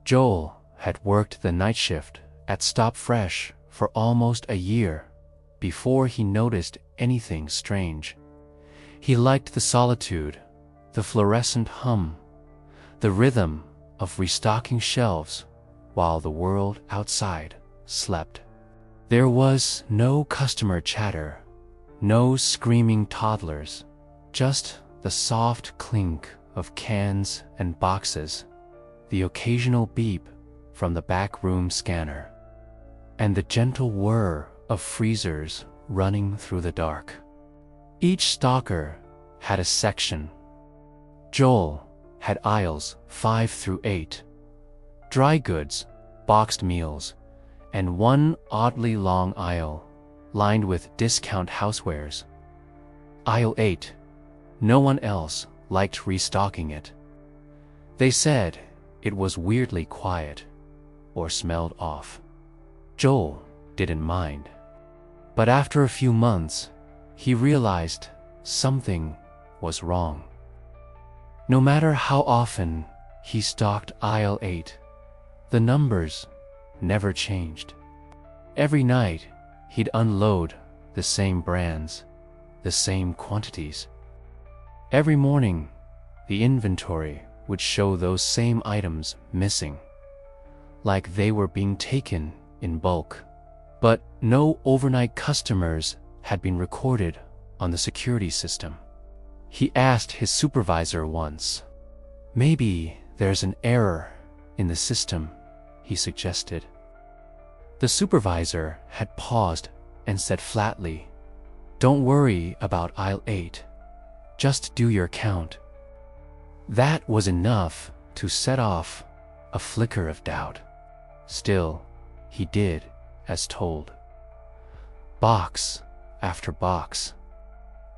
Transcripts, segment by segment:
Joel had worked the night shift at Stop Fresh for almost a year before he noticed anything strange. He liked the solitude, the fluorescent hum, the rhythm of restocking shelves while the world outside slept. There was no customer chatter, no screaming toddlers, just the soft clink of cans and boxes, the occasional beep from the backroom scanner, and the gentle whir of freezers running through the dark. Each stocker had a section. Joel had aisles 5 through 8, dry goods, boxed meals, and one oddly long aisle lined with discount housewares. Aisle 8, no one else liked restocking it. They said it was weirdly quiet or smelled off. Joel didn't mind. But after a few months, he realized something was wrong. No matter how often he stocked aisle 8, the numbers never changed. Every night, he'd unload the same brands, the same quantities. Every morning, the inventory would show those same items missing, like they were being taken in bulk. But no overnight customers had been recorded on the security system. He asked his supervisor once. "Maybe there's an error in the system," he suggested. The supervisor had paused and said flatly, "Don't worry about aisle 8. Just do your count." That was enough to set off a flicker of doubt. Still, he did as told. Box after box.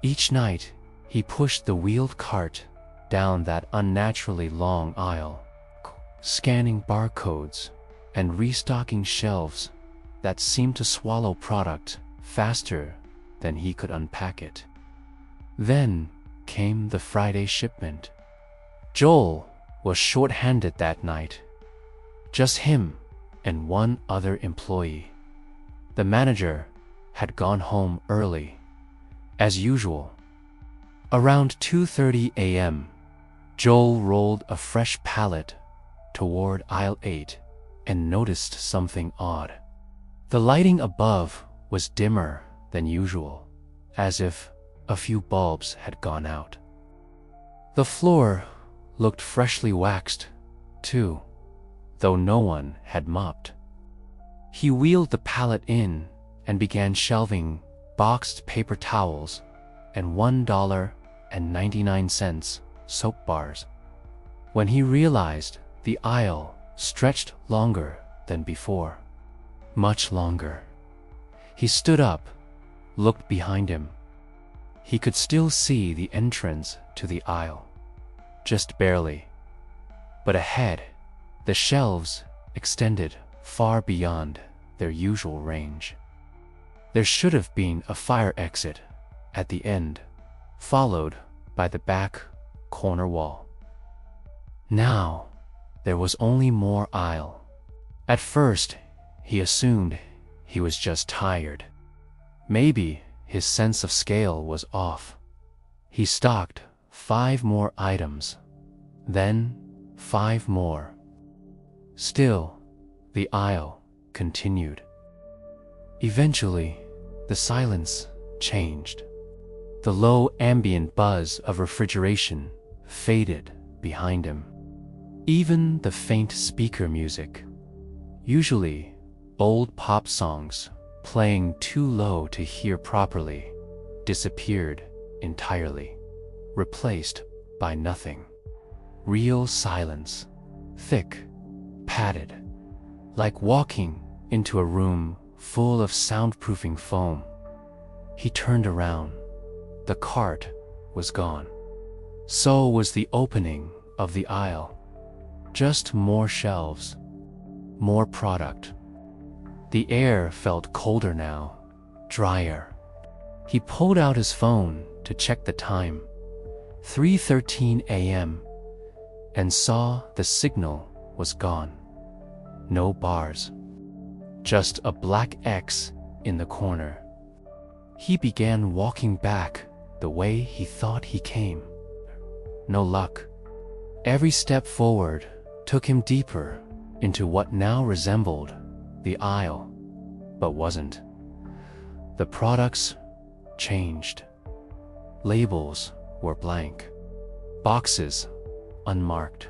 Each night, he pushed the wheeled cart down that unnaturally long aisle, scanning barcodes and restocking shelves that seemed to swallow product faster than he could unpack it. Then came the Friday shipment. Joel was short-handed that night. Just him and one other employee. The manager had gone home early, as usual. Around 2:30 a.m., Joel rolled a fresh pallet toward aisle 8 and noticed something odd. The lighting above was dimmer than usual, as if a few bulbs had gone out. The floor looked freshly waxed, too, though no one had mopped. He wheeled the pallet in and began shelving boxed paper towels and $1.99 soap bars. When he realized the aisle stretched longer than before, much longer, he stood up, looked behind him. He could still see the entrance to the aisle, just barely. But ahead, the shelves extended far beyond their usual range. There should have been a fire exit at the end, followed by the back corner wall. Now, there was only more aisle. At first, he assumed he was just tired. Maybe his sense of scale was off. He stocked 5 more items, then 5 more. Still, the aisle continued. Eventually, the silence changed. The low ambient buzz of refrigeration faded behind him. Even the faint speaker music, usually old pop songs playing too low to hear properly, disappeared entirely, replaced by nothing. Real silence, thick, padded, like walking into a room full of soundproofing foam. He turned around. The cart was gone. So was the opening of the aisle. Just more shelves, more product. The air felt colder now, drier. He pulled out his phone to check the time, 3:13 a.m., and saw the signal was gone. no bars. Just a black X in the corner. He began walking back the way he thought he came. No luck. Every step forward took him deeper into what now resembled the aisle, but wasn't. The products changed. Labels were blank. Boxes unmarked.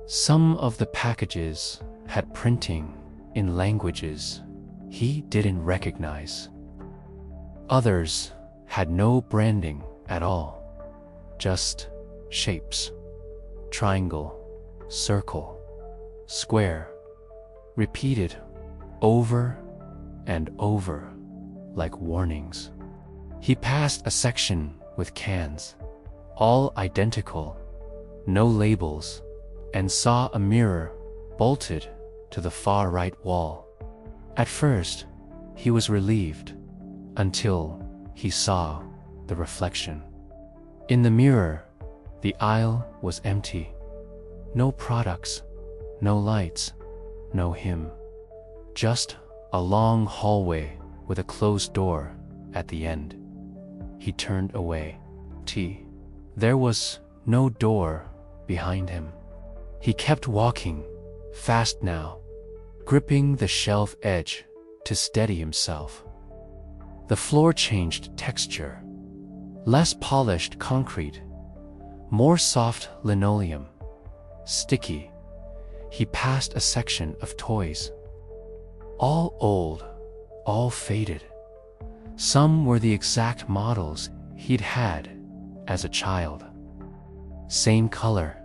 Some of the packages had printing in languages he didn't recognize. Others had no branding at all, just shapes. Triangle, circle, square, repeated over and over like warnings. He passed a section with cans, all identical, no labels, and saw a mirror bolted to the far right wall. At first, he was relieved, until he saw the reflection. In the mirror, the aisle was empty. No products, no lights, no him. Just a long hallway with a closed door at the end. He turned away. There was no door behind him. He kept walking, fast now, gripping the shelf edge to steady himself. The floor changed texture. Less polished concrete, more soft linoleum, sticky. He passed a section of toys. All old, all faded. Some were the exact models he'd had as a child. Same color,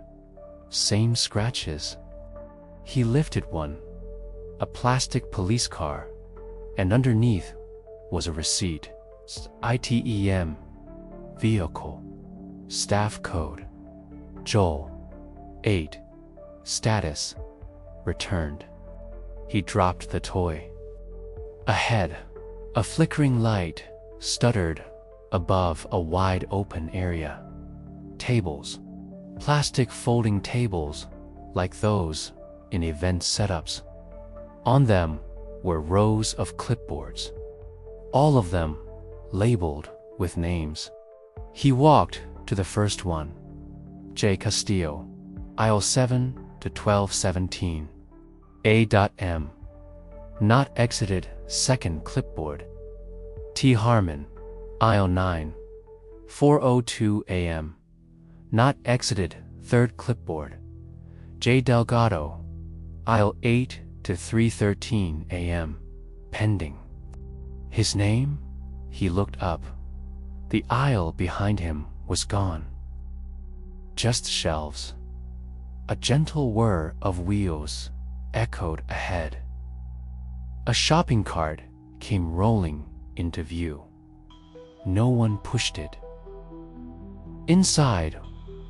same scratches. He lifted one, a plastic police car, and underneath was a receipt. ITEM, vehicle, staff code, Joel, 8, status, returned. He dropped the toy. Ahead, a flickering light stuttered above a wide open area. Tables, plastic folding tables like those in event setups. On them were rows of clipboards, all of them labeled with names. He walked to the first one. J. Castillo, aisle 7 to 1217. A.M. Not exited, second clipboard. T. Harmon, aisle 9, 4:02 a.m. Not exited, third clipboard. J. Delgado, aisle 8 to 3:13 a.m. Pending. His name? He looked up. The aisle behind him was gone. Just shelves. A gentle whir of wheels echoed ahead. A shopping cart came rolling into view. No one pushed it. Inside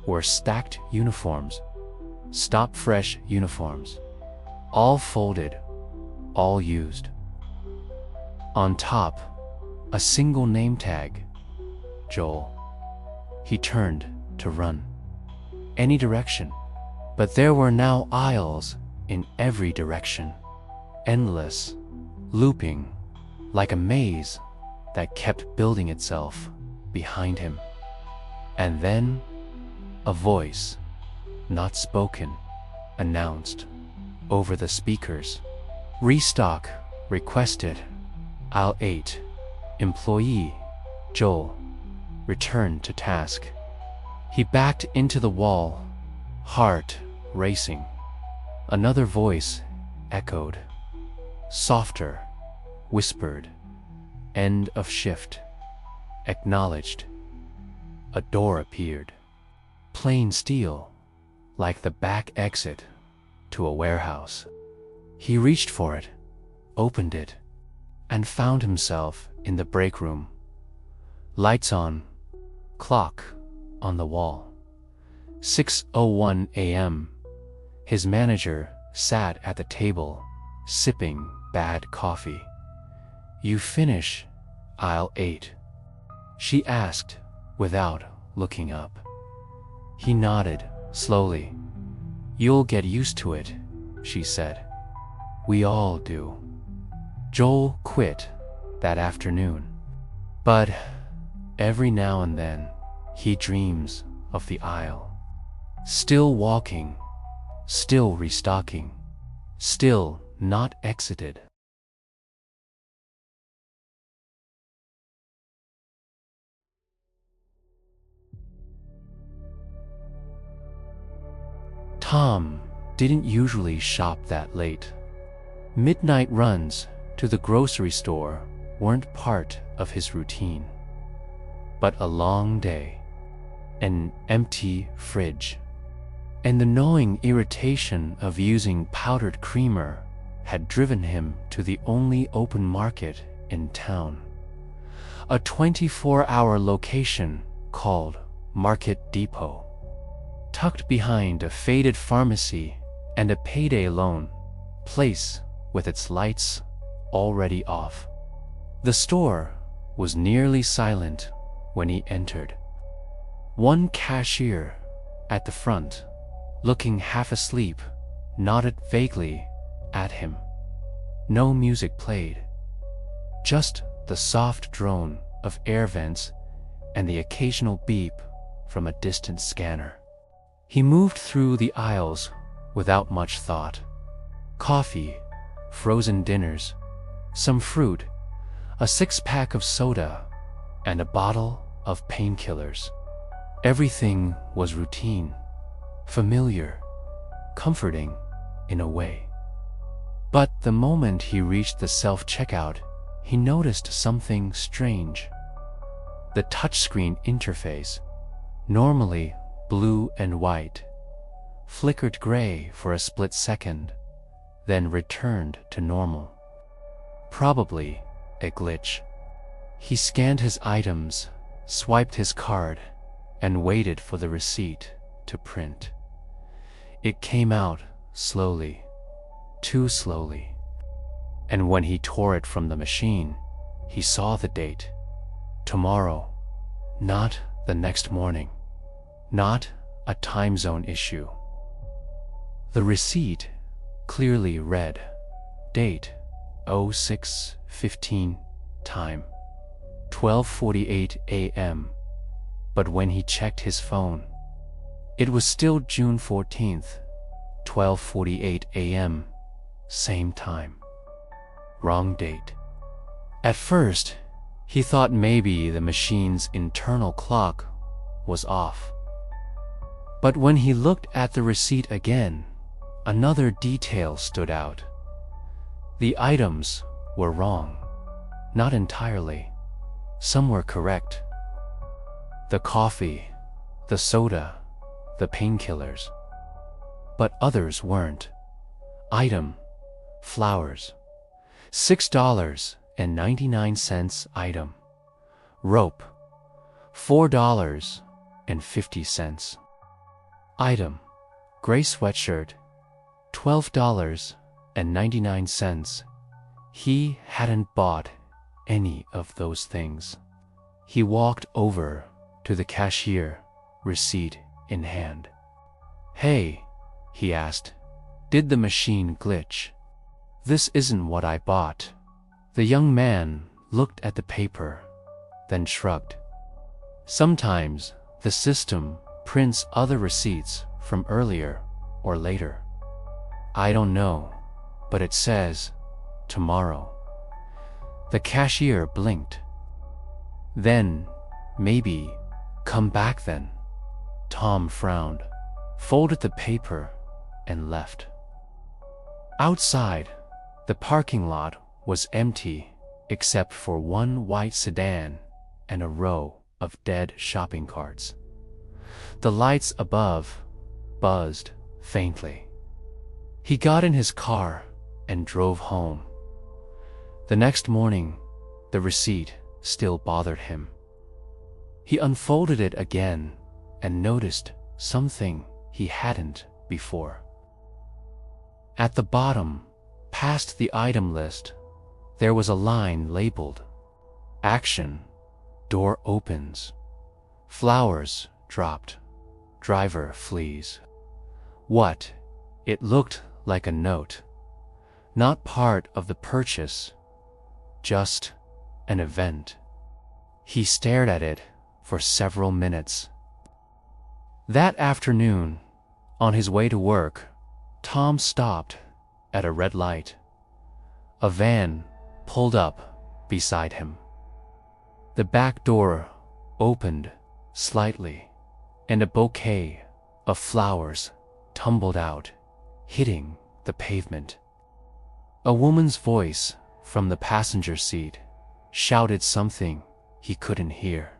were stacked uniforms, Stop Fresh uniforms, all folded, all used. On top, a single name tag, Joel. He turned to run. Any direction, but there were now aisles in every direction, endless, looping, like a maze that kept building itself behind him. And then, a voice, not spoken, announced over the speakers. Restock requested. Aisle 8. Employee, Joel, returned to task. He backed into the wall, heart racing. Another voice echoed. Softer, whispered. End of shift. Acknowledged. A door appeared. Plain steel, like the back exit to a warehouse. He reached for it, opened it, and found himself in the break room. Lights on, clock on the wall. 6:01 a.m. His manager sat at the table, sipping bad coffee. You finish aisle 8? She asked without looking up. He nodded slowly. You'll get used to it, she said. We all do. Joel quit that afternoon. But every now and then, he dreams of the aisle. Still walking, still restocking, still not exited. Tom didn't usually shop that late. Midnight runs to the grocery store weren't part of his routine. But a long day, an empty fridge, and the gnawing irritation of using powdered creamer had driven him to the only open market in town. A 24-hour location called Market Depot, tucked behind a faded pharmacy and a payday loan place with its lights already off. The store was nearly silent when he entered. One cashier at the front, looking half asleep, nodded vaguely at him. No music played, just the soft drone of air vents and the occasional beep from a distant scanner. He moved through the aisles without much thought. Coffee, frozen dinners, some fruit, a 6-pack of soda, and a bottle of painkillers. Everything was routine, familiar, comforting in a way. But the moment he reached the self-checkout, he noticed something strange. The touchscreen interface, normally blue and white, flickered gray for a split second, then returned to normal. Probably a glitch. He scanned his items, swiped his card, and waited for the receipt to print. It came out slowly, too slowly. And when he tore it from the machine, he saw the date. Tomorrow, not the next morning, not a time zone issue. The receipt clearly read, date 06:15, time 12:48 a.m. But when he checked his phone, it was still June 14th, 12:48 a.m., same time. Wrong date. At first, he thought maybe the machine's internal clock was off. But when he looked at the receipt again, another detail stood out. The items were wrong. Not entirely. Some were correct. The coffee, the soda, the painkillers. But others weren't. Item, flowers, $6.99 item. Rope, $4.50. Item, gray sweatshirt, $12.99. He hadn't bought any of those things. He walked over to the cashier, receipt in hand. "Hey," he asked, "did the machine glitch? This isn't what I bought." The young man looked at the paper, then shrugged. Sometimes the system prints other receipts from earlier or later. I don't know, but it says tomorrow. The cashier blinked. Then, maybe, come back then. Tom frowned, folded the paper, and left. Outside, the parking lot was empty except for one white sedan and a row of dead shopping carts. The lights above buzzed faintly. He got in his car and drove home. The next morning, the receipt still bothered him. He unfolded it again and noticed something he hadn't before. At the bottom, past the item list, there was a line labeled, "Action, door opens, flowers dropped, driver flees." What? It looked like a note. Not part of the purchase, just an event. He stared at it for several minutes. That afternoon, on his way to work, Tom stopped at a red light. A van pulled up beside him. The back door opened slightly, and a bouquet of flowers tumbled out, hitting the pavement. A woman's voice from the passenger seat shouted something he couldn't hear.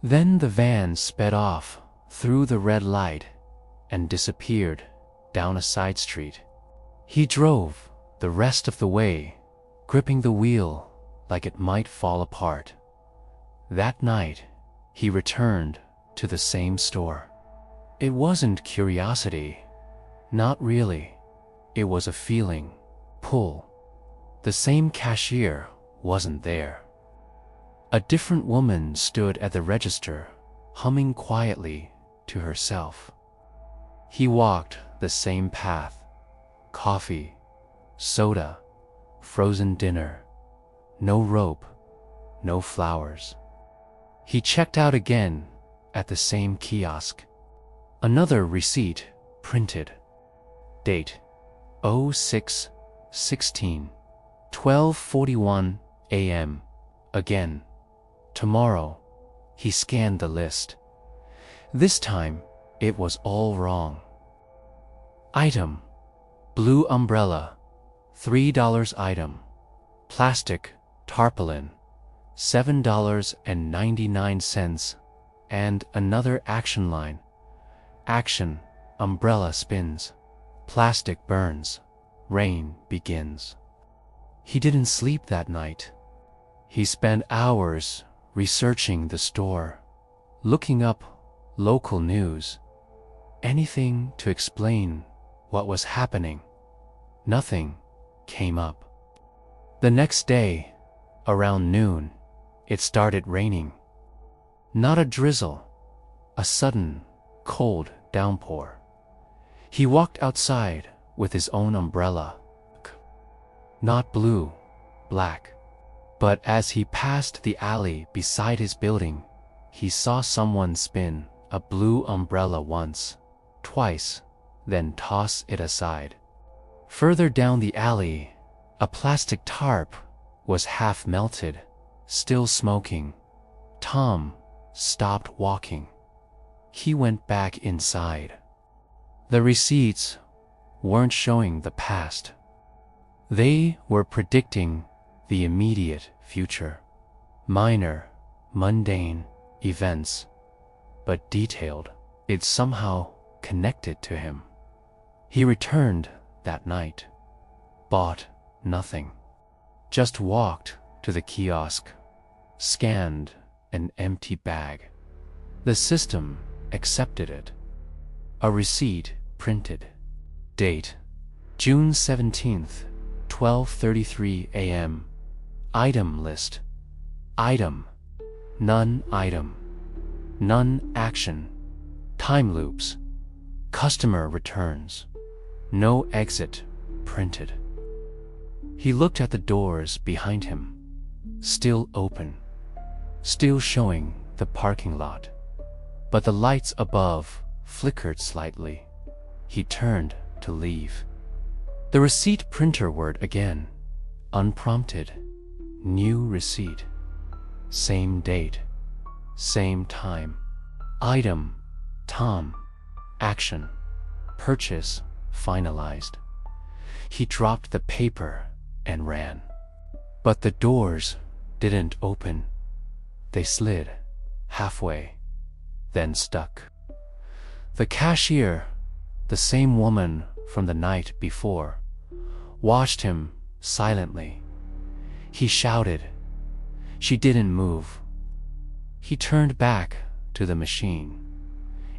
Then the van sped off through the red light and disappeared down a side street. He drove the rest of the way, gripping the wheel like it might fall apart. That night, he returned to the same store. It wasn't curiosity. Not really. It was a feeling. Pull. The same cashier wasn't there. A different woman stood at the register, humming quietly to herself. He walked the same path. Coffee, soda, frozen dinner. No rope, no flowers. He checked out again at the same kiosk. Another receipt printed. Date 06/16, 12:41 a.m. Again. Tomorrow. He scanned the list. This time, it was all wrong. Item: blue umbrella, $3 item. Plastic tarpaulin, $7.99. And another action line. Action: umbrella spins. Plastic burns. Rain begins. He didn't sleep that night. He spent hours researching the store, looking up local news, anything to explain what was happening. Nothing came up. The next day, around noon, it started raining. Not a drizzle, a sudden, cold downpour. He walked outside with his own umbrella. Not blue, black. But as he passed the alley beside his building, he saw someone spin a blue umbrella once, twice, then toss it aside. Further down the alley, a plastic tarp was half melted, still smoking. Tom stopped walking. He went back inside. The receipts weren't showing the past. They were predicting the immediate future. Minor, mundane events, but detailed. It somehow connected to him. He returned that night, bought nothing, just walked to the kiosk, scanned an empty bag. The system accepted it. A receipt printed. Date: June 17th, 12:33 a.m. Item list. Item. None item. None action. Time loops. Customer returns. No exit printed. He looked at the doors behind him. Still open. Still showing the parking lot. But the lights above flickered slightly. He turned to leave. The receipt printer word again. Unprompted. New receipt. Same date. Same time. Item. Tom. Action. Purchase finalized. He dropped the paper and ran. But the doors didn't open. They slid halfway, then stuck. The cashier, the same woman from the night before, watched him silently. He shouted. She didn't move. He turned back to the machine.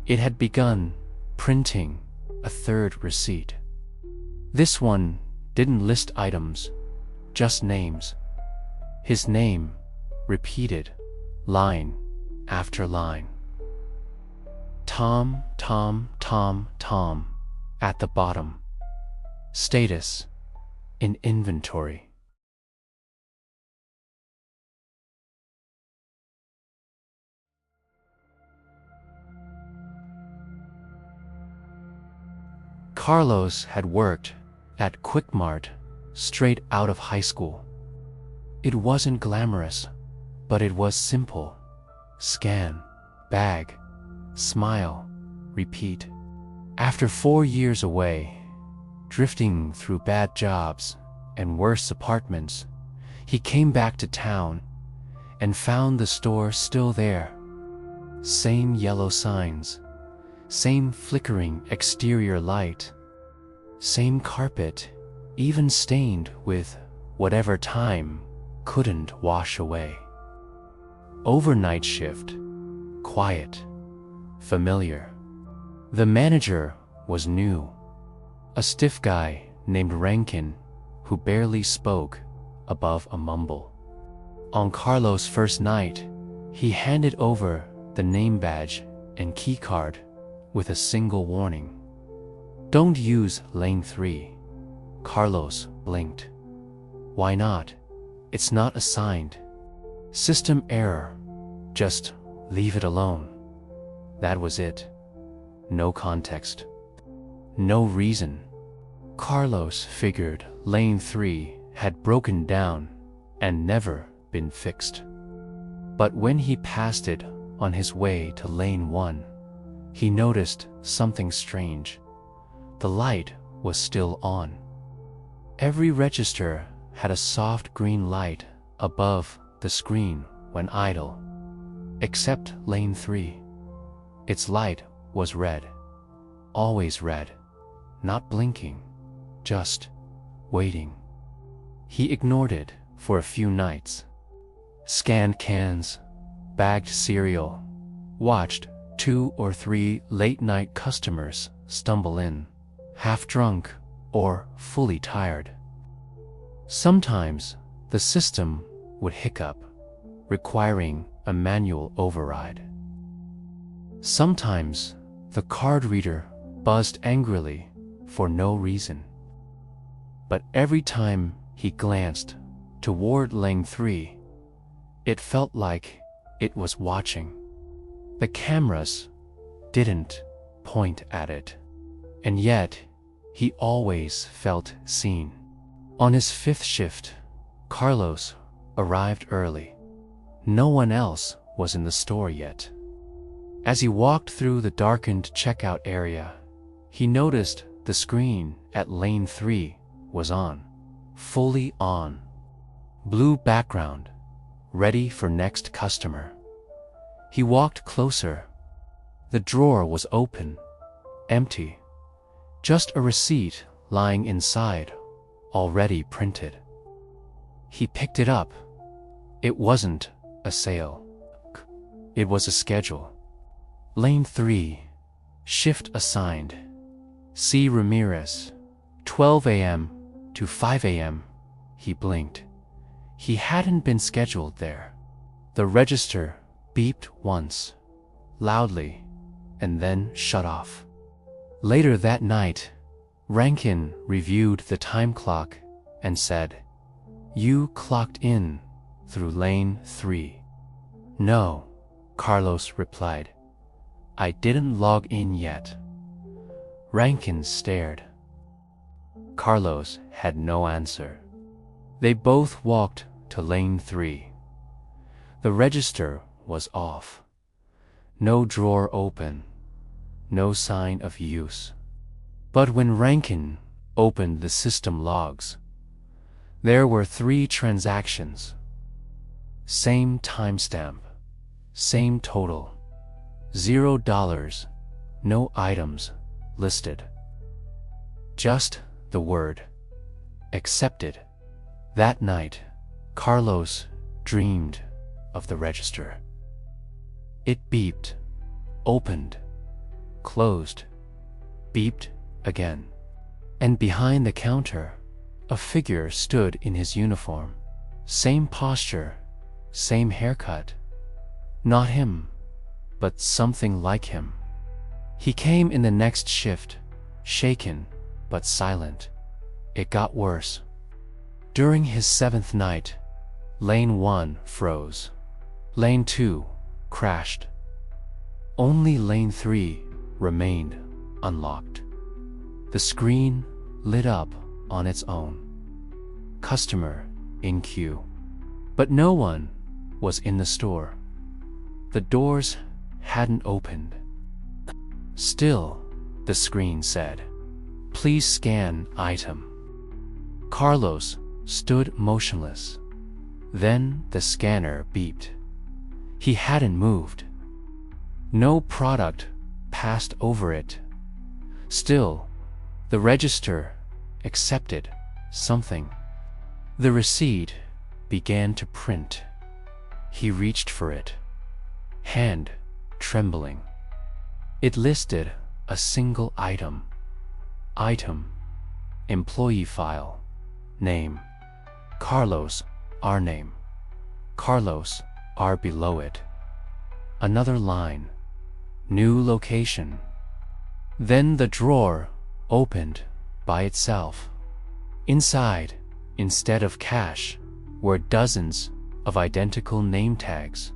It had begun printing a third receipt. This one didn't list items, just names. His name repeated, line after line. Tom, Tom, Tom, Tom, at the bottom. Status, in inventory. Carlos had worked at Quick Mart straight out of high school. It wasn't glamorous, but it was simple. Scan, bag, smile, repeat. After 4 years away, drifting through bad jobs and worse apartments, he came back to town and found the store still there. Same yellow signs, same flickering exterior light, same carpet, even stained with whatever time couldn't wash away. Overnight shift, quiet, familiar. The manager was new, a stiff guy named Rankin who barely spoke above a mumble. On Carlos' first night, he handed over the name badge and key card with a single warning. "Don't use lane 3. Carlos blinked. "Why not? It's not assigned." "System error. Just leave it alone." That was it. No context. No reason. Carlos figured lane 3 had broken down and never been fixed. But when he passed it on his way to lane 1, he noticed something strange. The light was still on. Every register had a soft green light above the screen when idle, except lane 3. Its light was red. Always red. Not blinking. Just waiting. He ignored it for a few nights. Scanned cans, bagged cereal, watched 2 or 3 late-night customers stumble in, half drunk or fully tired. Sometimes the system would hiccup, requiring a manual override. Sometimes the card reader buzzed angrily for no reason. But every time he glanced toward lane 3, it felt like it was watching. The cameras didn't point at it, and yet he always felt seen. On his 5th shift, Carlos arrived early. No one else was in the store yet. As he walked through the darkened checkout area, he noticed the screen at lane 3 was on, fully on. Blue background, ready for next customer. He walked closer. The drawer was open, empty. Just a receipt lying inside, already printed. He picked it up. It wasn't a sale. It was a schedule. Lane 3, shift assigned. C. Ramirez, 12 a.m. to 5 a.m. He blinked. He hadn't been scheduled there. The register beeped once, loudly, and then shut off. Later that night, Rankin reviewed the time clock and said, "You clocked in through lane 3. "No," Carlos replied. "I didn't log in yet." Rankin stared. Carlos had no answer. They both walked to lane 3. The register was off. No drawer open. No sign of use. But when Rankin opened the system logs, there were 3 transactions. Same timestamp. Same total. $0. No items listed. Just the word accepted. That night, Carlos dreamed of the register. It beeped, opened, closed, beeped again. And behind the counter, a figure stood in his uniform. Same posture, same haircut. Not him, but something like him. He came in the next shift, shaken but silent. It got worse. During his 7th night, Lane 1 froze. Lane 2 crashed. Only Lane 3 remained unlocked. The screen lit up on its own. Customer in queue. But no one was in the store. The doors hadn't opened. Still, the screen said, "Please scan item." Carlos stood motionless. Then the scanner beeped. He hadn't moved. No product passed over it. Still, the register accepted something. The receipt began to print. He reached for it, hand trembling. It listed a single item. Item, employee file, name, Carlos, our name. Carlos, R below it. Another line, new location. Then the drawer opened by itself. Inside, instead of cash, were dozens of identical name tags.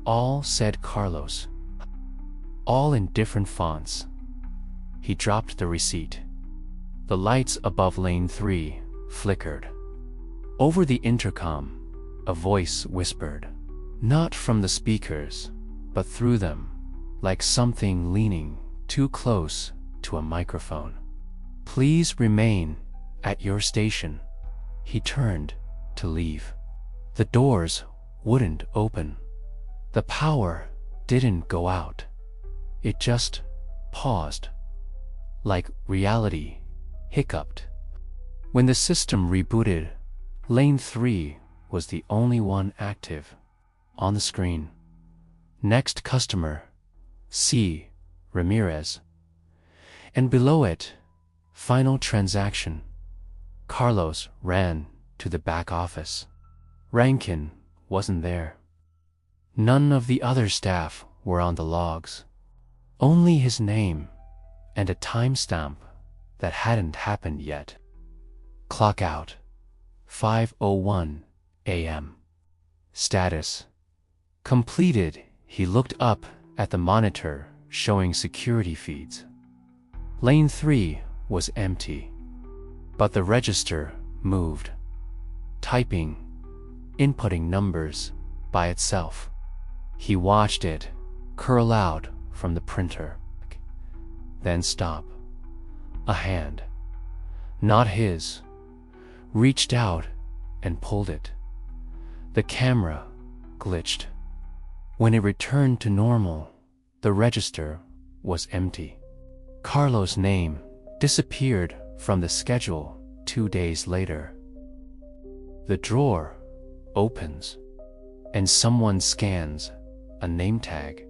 All said Carlos. All in different fonts. He dropped the receipt. The lights above Lane 3 flickered. Over the intercom, a voice whispered, not from the speakers, but through them, like something leaning too close to a microphone. "Please remain at your station." He turned to leave. The doors wouldn't open. The power didn't go out. It just paused. Like reality hiccuped. When the system rebooted, Lane 3 was the only one active. On the screen, next customer, C. Ramirez. And below it, final transaction. Carlos ran to the back office. Rankin wasn't there. None of the other staff were on the logs. Only his name and a timestamp that hadn't happened yet. Clock out, 5:01 a.m. Status, completed. He looked up at the monitor showing security feeds. Lane 3 was empty, but the register moved, typing, inputting numbers by itself. He watched it curl out from the printer, then stop. A hand, not his, reached out and pulled it. The camera glitched. When it returned to normal, the register was empty. Carlos' name disappeared from the schedule 2 days later. The drawer opens, and someone scans a name tag.